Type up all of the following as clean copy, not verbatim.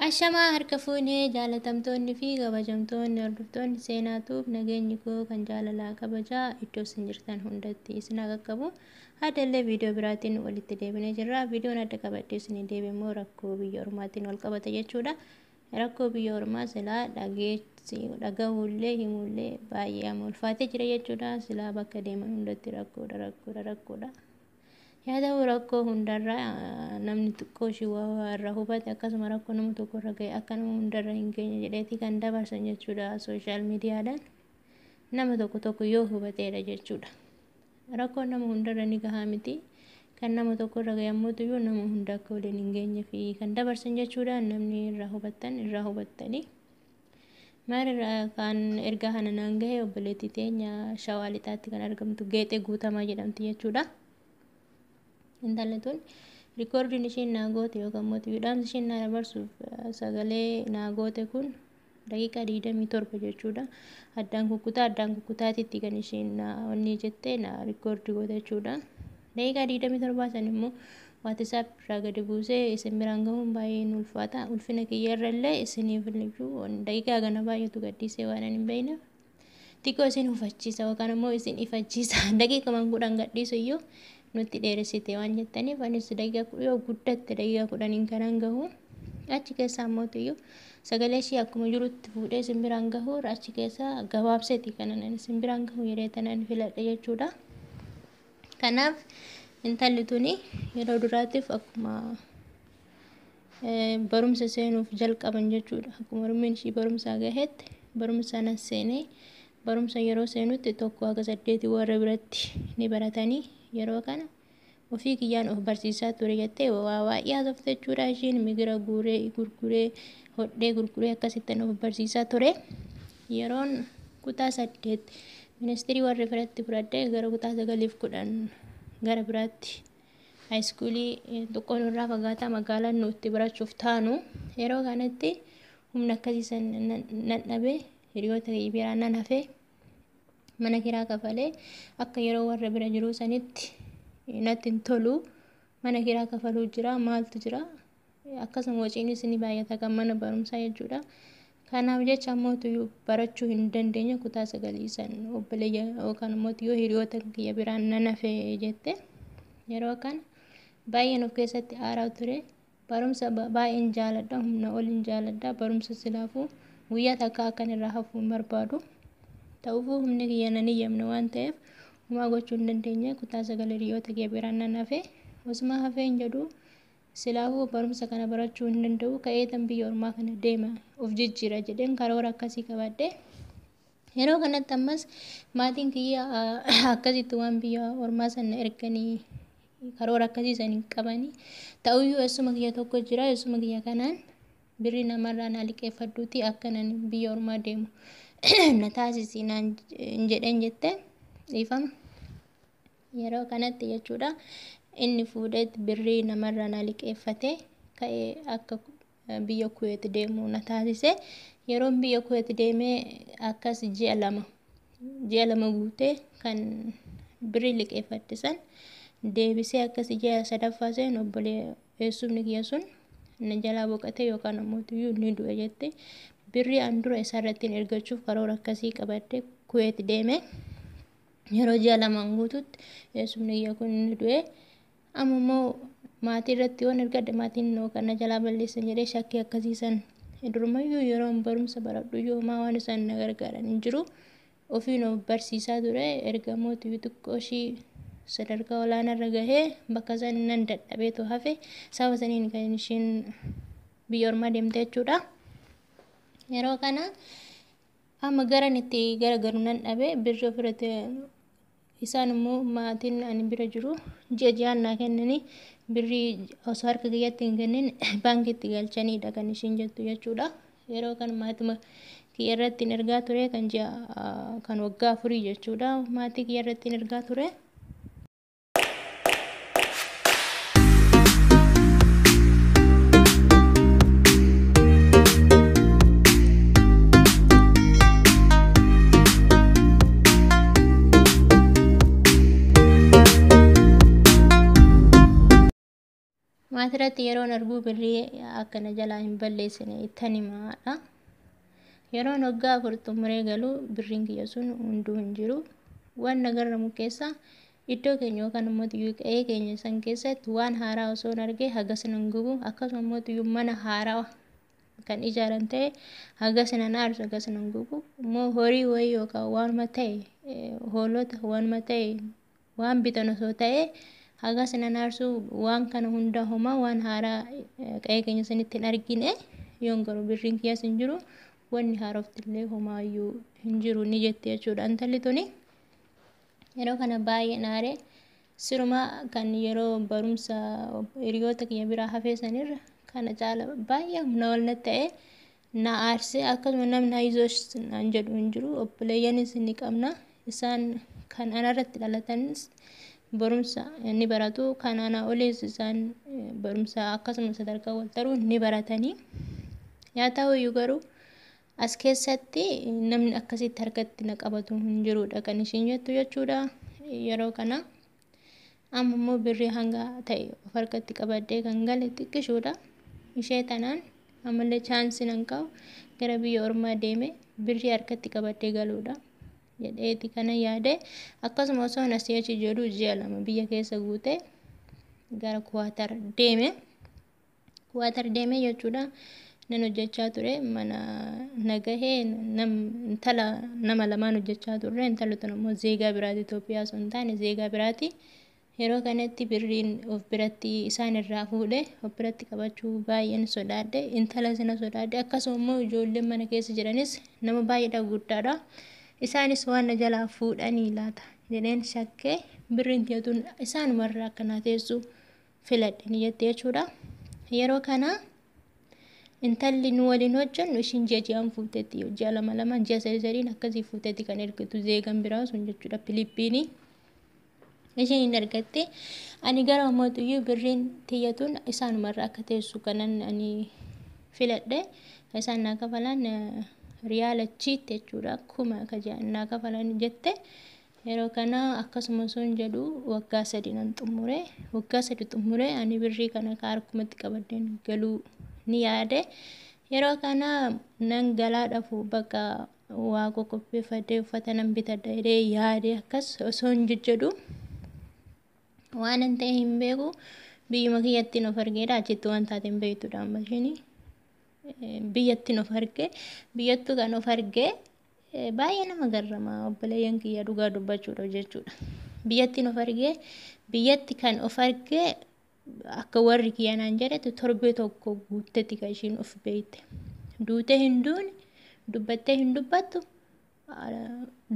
Ashamaa harka fuunee jaalatamtoonni fi kabajamtoonni hordoftoonni seenaatuuf nageenyi koo kan jaalalaa kabajaa iddoo isin jirtan hundatti isin qaqqabu. Haadallee viidiyoo biraatiin walitti deebinee jirra. Viidiyoon adda qabadhee isin deebi'e immoo rakkoo biyya ormaatiin wal qabata jechuudha. Rakkoo biyya ormaa silaa dhagahuullee himuullee baay'ee ulfaatee jira jechuudha. Silaa bakka deeman hundatti rakkoodha. Yaada rakkoo hundarraa namni xiqqoo shiwaa irraa hubate akkasuma rakkoo nama tokko irra ga'e akka nama hundarra hin geenye jedheeti kan dabarsan jechuudha sooshaal miidiyaadhaan nama tokko yoo hubateedha jechuudha. Rakkoon nama hundarra ni gahaa miti kan nama tokko irra ga'e ammoo tuyyuu nama hunda akka waliin hin geenye fi kan dabarsan jechuudha. Namni irraa hubattanii maalirraa kan ergaa kana naan gahe obboleettii teenya Shawaa Lixaatti kan argamtu Geexee Guutamaa jedhamti jechuudha. Intalli tun riikoordiin isheen naagoote yookaan mootiidhaan isheen na dabarsuuf sagalee naagoote kun daqiiqaa 27 jechuudha. Addaan kukkutaatitti kan isheen onni jettee na riikoordii goote jechuudha. Daqiiqaa 27 san immoo WhatsApp irraa gadi buusee isin biraan gahuun baay'ee ulfaata. Ulfina kiyyarrallee isiniif illee daqiiqaa kana baay'eetu gaddisee waan hin beekneef xiqqoo isin hufachiisa yookaan immoo isin ifachiisa. Daqiiqa 10 gadhiisu iyyuu nuti dheeressite waan jettaniif anis daqiiqaa yoo guddatte daqiiqaa 10 kanan gahu achi keessaa immoo iyyuu sagalee ishee akkuma jirutti fuudhee isin biraan gahu achi keessaa gabaabseeti kanan isin biraan gahu yeroo tanan filadhe jechuudha. Kanaaf intalli tuni yeroo duraatiif akkuma barumsa seenuuf jalqaban jechuudha. Akkuma Oromoon ishii barumsaa gaheetti barumsa sanas seenee barumsa yeroo seenutti 1-8 warra biratti ni baratanii yeroo kana ofii kiyyaan of barsiisaa ture jettee waa haasofte jechuudha. Isheen migira hodhee gurguree akkasittiin of barsiisaa ture. Yeroon kutaa 8 ministirii warra biratti fudhadhee gara kutaa 9-10 gara biraatti haayiskuulii xiqqoon irraa fagaataa magaalaa nutti barachuuf taanu yeroo kanatti humna akkasiisan nan dhabee hiriyoota biraan nan hafee mana kiraa kafalee akka yeroo warra bira jiru sanitti natti hin tolu mana kiraa kafaluu jira maaltu jira akkasuma wociinis ni baay'ata kan mana barumsaa jechuudha. Kanaaf jecha ammoo barachuu hin dandeenye kutaa 9 san obboleeyya yookaan immoo hiriyoota kiyya biraan nan hafee jette yeroo kana baay'een of keessatti aaraa ture. Barumsa baay'een jaaladha humna oliin jaaladha barumsa silaafuu guyyaa takka akkan irraa hafuu hin barbaadu. Ta'uufuu humni kiyya nan eeyyamne waan ta'eef homaa gochuu hin dandeenye kutaa 9 hiriyoota kiyya biraan nan hafee osuma hafee hin jedhu silaafuu barumsa kana barachuu hin danda'u ka'eetan biyya ormaa kana deema of jijjiira jedheen karoora akkasii qabadhe. Yeroo kanatti ammas maatiin kiyya akkasitti waan biyya ormaa sana erganii karoora akkasii san hin qabanii ta'uyyuu eessuma kiyya tokko jira eessuma kiyya kanaan birrii namarraa na liqeeffadhuuti akkanan biyya ormaa deemu na taasisi naan jedhen jette dhiifama. Yeroo kanatti jechuudha inni fuudhee birrii namarraa na liqeeffate ka'ee akka biyya Kuweet deemu na taasise. Yeroon biyya Kuweet deemee akkas ji'a lama guutee kan birrii liqeeffate san deebisee akkas ji'a sadaffaa seen obboleessumni kiyya sun na jalaa boqotee yookaan ammoo ni du'e jette. Birrii an dura isaarratti ergachuuf karoora akkasii qabadde Kuweet deeme. Yeroo ji'a 2 guututti eessumni kiyya kun ni du'e. Amma immoo maatii irratti yoon ergadhe maatiin yookaan na jalaa balleessan jedhee shakkii akkasiisan durumayyuu yeroon barumsa baradhu yoomaa waan isaan na gargaaran hin jiru. Ofiin of barsiisaa ture erga mootii xiqqoo ishii sadarkaa olaanaarra gahee bakka san nan dadhabeetu hafe sababa saniin kan isheen biyya ormaa deemte jechuudha. Yeroo kana amma garan itti garagaru nan dhabe birrii ofirratti isaan immoo maatiin ani bira jiru ji'aan naa kennanii birrii osoo harka kiyyatti hin kennin baankiitti galchaniidha kan isheen jettu jechuudha. Yeroo kan maatuma kiyya irratti ergaa ture kan waggaa 4 jechuudha. Maatii kiyya irratti ergaa ture. Maatirratti yeroon arguu birrii akkana jalaa hin balleessine ittan himaadha. Yeroon waggaa 4 xumuree galu birriin kiyya sun hunduu hin jiru. Waan nagarramu keessa iddoo keenya yookaan immoo qe'ee keenya san keessatti waan haaraa osoo hin argee hagas nan gubu. Akkasuma immoo mana haaraa kan ijaaran ta'e hagas nan aarsu hagas nan gubu. Immoo horii wayii yookaan waanuma ta'e hoolota waanuma ta'e waan bitan osoo ta'e hagas nan aarsu waan kana hunda homaa waan haaraa qe'ee keenya sanitti hin argine yoon garuu birriin kiyyaas hin jiru. Wanni haaroftillee homaayyuu hin jiru ni jettee jechuudha. Intalli tuni yeroo kana baay'ee naaree siruma kan yeroo barumsa hiriyoota kiyya biraa hafee sanirra kana caala baay'ee humna ol na ta'e na aarsee akkasuma namni hayizoos naan jedhu hin jiru. Obboleeyyanis ni qabna. Isaan kan anarratti dhalatanis barumsa ni baratu. Kan ana oliis isaan barumsa akkasuma sadarkaa wal taruu ni baratanii. Yaa ta'uyyuu garuu as keessatti namni akkasitti harkatti na qabatu hin jirudha kan ishiin jettu jechuudha. Yeroo kana amma immoo birrii hanga ta'e of harkatti qabadhee kan gale xiqqishuudha. Ishee tanaan ammallee chaansii nan qabu gara biyya ormaa deeme birrii harkatti qabadhee galuudha jedheeti kana yaade. Akkasuma osoo asii achi jedhu ji'a 2 biyya keessa guute gara Kuwaatar deeme jechuudha. Nan hojjechaa ture mana nagahee intala nama lamaan hojjechaa turre. Intalli tun immoo zeegaa biraati, Itoophiyaa osoo hin taane zeegaa biraati. Yeroo kanatti birriin of biratti isaan irraa fuudhe of biratti qabachuu baay'een sodaadhe. Intala sana sodaadhe. Akkasuma immoo ijoolleen mana keessa jiranis nama baay'eedha guddaadha. Isaanis waan na jalaa fuudhanii laata jedheen shakkee birriin tiyatuun isaanumarraa akkanaa teessu filadhe ni jette jechuudha. Yeroo kana intalli nu waliin hojjennu ishiin ji'aan fuutetti ji'a 2 ji'a 3 akkasii fuutetti kan ergitu zeegan biraa sun jechuudha Filiippiinii. Ishiin hin argatte. Ani gara mootuyyuu birriin tiyyatuun isaanumarraa akka teessu kanan ani filadhe. Isaan naa kafalan riyaala chiitti jechuudha. Kuma kajaan naa kafalan jette. Yeroo kana akkasuma sun jedhu waggaa 3 nan xumure. Waggaa 3 xumure ani birrii kana harkumatti qabadheen galuu ni yaade. Yeroo kana nan galaa dhafu bakka waa qopheeffadhee uffata nan bitadha jedhee yaade akkas osoo hin jedhu waan an ta'e hin beeku. Biyyuma kiyyattiin of argeedha. Achitti waan taate hin beektudha amma isheen biyyattiin of arge. Biyyattuu kan of arge baay'ee nama garrama. Obboleeyyan kiyya dhugaa dubbachuudha jechuudha. Biyyattiin of arge biyyatti kan of arge akka warri kiyya naan jedhetu torbee tokko guuttetti kan ishiin of beekte. Duutee hin duune dubbattee hin dubbattu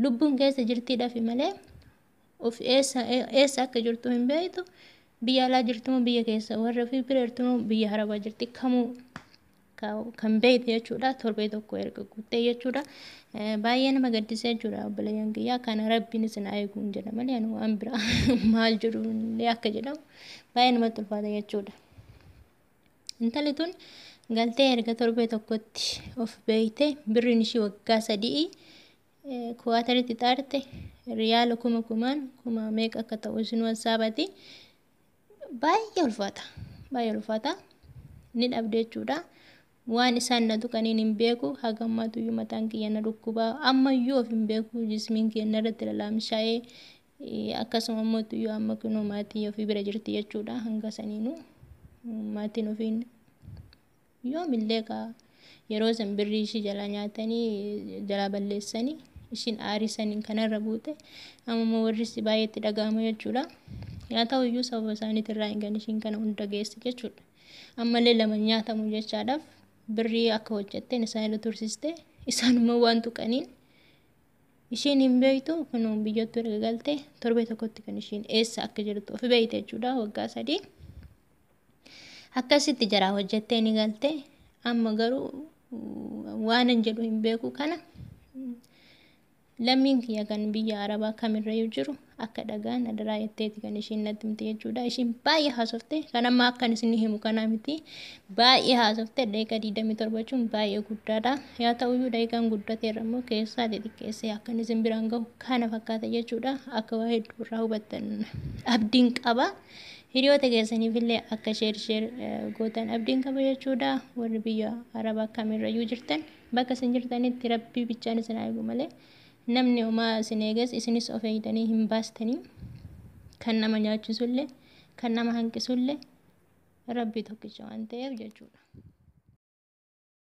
lubbuun keessa jirtiidhaaf malee of eessa akka jirtu hin beektu. Biyya alaa jirtumoo biyya keessa warra ofii bira jirtumoo biyya harabaa jirti kamuu kan beekte jechuudha. Torbee tokko erga guuttee jechuudha. Baay'ee nama gaddisee jechuudha obboleeyyan kiyyaa. Kana rabbiin isin eegu jedha malee ani waan biraa maal jedhu illee akka jedhamu baay'ee namatti ulfaata jechuudha. Intalli tun galtee erga torbee tokkotti of beekte birriin ishii waggaa 3 Kuwaataritti xaarte riyaala 1000 meeqa akka ta'u isin wasaabati. Baay'ee ulfaata ni dhabde jechuudha. Waan isaan na tuqaniin hin beeku. Hagammaatuyyuu mataan kiyya na dhukkubaa. Ammayyuu of hin beeku. Jismiin kiyya narratti lalaamshaa'ee akkasuma mootuyyuu amma kunoo maatii ofii bira jirti jechuudha. Hanga saniinuu maatiin ofiin yoomillee yeroo san birrii ishii jala nyaatanii jala balleessanii ishiin aarisaniin kanarra buute. Amma warri si baay'eetti dhaga'ama jechuudha. Yaa ta'uyyuu sababa isaaniitirraa hin ishiin kana hunda geesse jechuudha. Ammallee lama nyaatamu jechaadhaaf birrii akka hojjetteen isaan irra tursiiste. Isaanuma waan tuqaniin ishiin hin beektu. Kunoo biyyattuu erga galte torbee tokkotti kan ishiin eessa akka jirtu of beekte jechuudha. Waggaa 3 akkasitti jaraa hojjettee ni galte. Amma garuu waan an jedhu hin beeku kana lammiin kiyya kan biyya arabaa kamirrayyuu jiru akka dhagaan adaraa jetteeti kan ishiin natti himte jechuudha. Ishiin baay'ee haasofte kan amma akkan isin himu kanaa miti baay'ee haasofte daqiiqaa 27 jechuun baay'ee guddaadha. Yaa ta'uyyuu daqiiqaan guddateerra immoo keessaa xixiqqeessee akkan isin biraan gahu kana fakkaata jechuudha. Akka waa hedduu irraa hubattan abdiin qaba. Hiriyoota keessaniifillee akka sheer gootan abdiin qaba jechuudha. Warri biyya arabaa kamirrayyuu jirtan bakka isin jirtanitti rabbii bichaan isin haa eegu malee namni homaa isin eeges isinis of eegdanii hin baastanii kan nama nyaachisullee kan nama hanqisullee rabbii tokkicha waan ta'eef jechuudha.